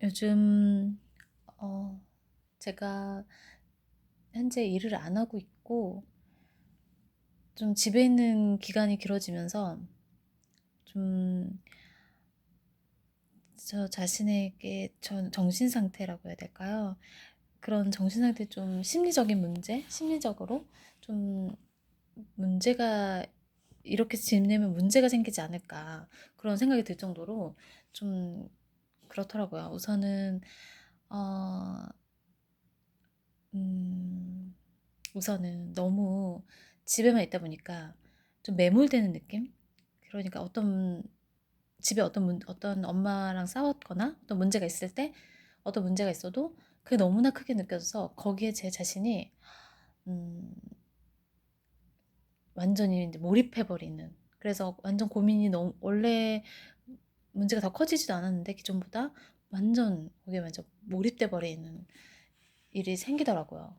요즘 제가 현재 일을 안 하고 있고 좀 집에 있는 기간이 길어지면서 좀 저 자신에게 정신 상태라고 해야 될까요? 그런 정신 상태 좀 심리적인 문제, 심리적으로 좀 문제가 이렇게 지내면 문제가 생기지 않을까 그런 생각이 들 정도로 좀 그렇더라고요. 우선은 어, 음, 우선은 너무 집에만 있다 보니까 좀 매몰되는 느낌? 그러니까 집에 어떤 엄마랑 싸웠거나 어떤 문제가 있을 때 어떤 문제가 있어도 그게 너무나 크게 느껴져서 거기에 제 자신이 음, 완전히 이제 몰입해버리는. 그래서 완전 고민이 너무 원래 문제가 더 커지지도 않았는데 기존보다 완전 거기에 완전 몰입돼 버리는 일이 생기더라고요.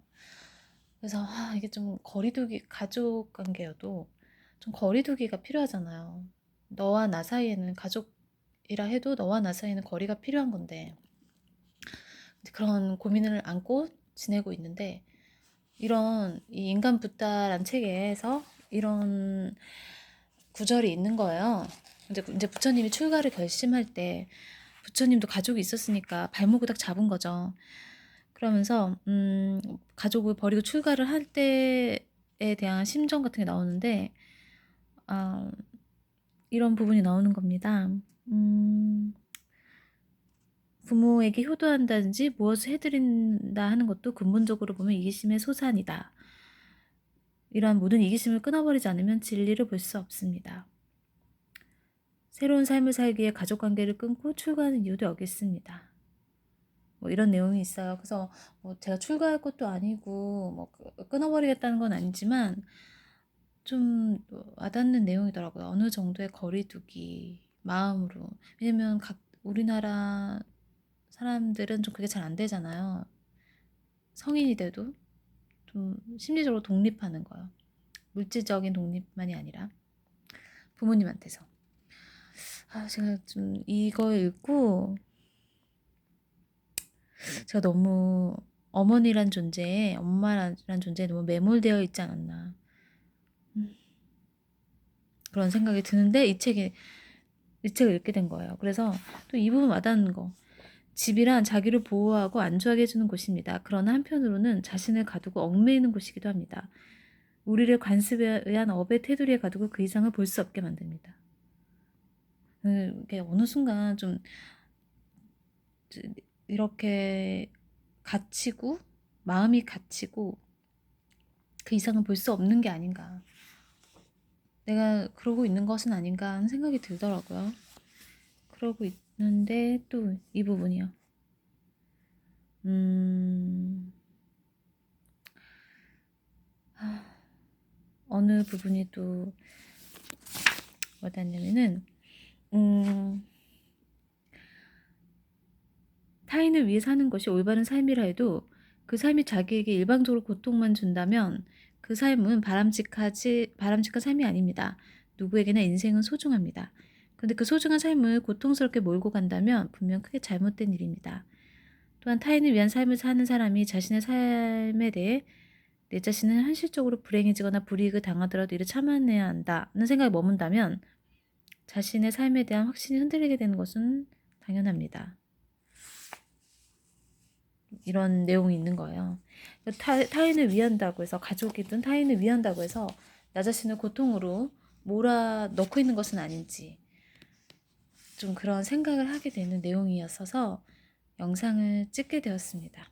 그래서 이게 좀 거리두기 가족 관계여도 좀 거리두기가 필요하잖아요. 너와 나 사이에는 가족이라 해도 너와 나 사이에는 거리가 필요한 건데 그런 고민을 안고 지내고 있는데 이런 이 인간 붓다란 책에서 이런 구절이 있는 거예요. 이제 부처님이 출가를 결심할 때 부처님도 가족이 있었으니까 발목을 딱 잡은 거죠. 그러면서 가족을 버리고 출가를 할 때에 대한 심정 같은 게 나오는데 아, 이런 부분이 나오는 겁니다. 부모에게 효도한다든지 무엇을 해드린다 하는 것도 근본적으로 보면 이기심의 소산이다. 이러한 모든 이기심을 끊어버리지 않으면 진리를 볼 수 없습니다. 새로운 삶을 살기 위해 가족관계를 끊고 출가하는 이유도 여기 있습니다. 뭐 이런 내용이 있어요. 그래서 뭐 제가 출가할 것도 아니고 뭐 끊어버리겠다는 건 아니지만 좀 와닿는 내용이더라고요. 어느 정도의 거리두기 마음으로. 왜냐면 우리나라 사람들은 좀 그게 잘 안 되잖아요. 성인이 돼도 좀 심리적으로 독립하는 거요. 물질적인 독립만이 아니라 부모님한테서. 제가 좀 이거 읽고 제가 너무 엄마란 존재에 너무 매몰되어 있지 않았나. 그런 생각이 드는데 이 책을 읽게 된 거예요. 그래서 또 이 부분 와닿는 거. 집이란 자기를 보호하고 안주하게 해주는 곳입니다. 그러나 한편으로는 자신을 가두고 얽매이는 곳이기도 합니다. 우리를 관습에 의한 업의 테두리에 가두고 그 이상을 볼 수 없게 만듭니다. 이게 어느 순간 좀 이렇게 갇히고 마음이 갇히고 그 이상은 볼 수 없는 게 아닌가. 내가 그러고 있는 것은 아닌가 하는 생각이 들더라고요. 그러고 있는데 또 이 부분이요. 어느 부분이 또 와닿냐면은 타인을 위해 사는 것이 올바른 삶이라 해도 그 삶이 자기에게 일방적으로 고통만 준다면 그 삶은 바람직한 삶이 아닙니다. 누구에게나 인생은 소중합니다. 그런데 그 소중한 삶을 고통스럽게 몰고 간다면 분명 크게 잘못된 일입니다. 또한 타인을 위한 삶을 사는 사람이 자신의 삶에 대해 내 자신은 현실적으로 불행해지거나 불이익을 당하더라도 이를 참아내야 한다는 생각에 머문다면 자신의 삶에 대한 확신이 흔들리게 되는 것은 당연합니다. 이런 내용이 있는 거예요. 타인을 위한다고 해서 가족이든 타인을 위한다고 해서 나 자신을 고통으로 몰아넣고 있는 것은 아닌지 좀 그런 생각을 하게 되는 내용이었어서 영상을 찍게 되었습니다.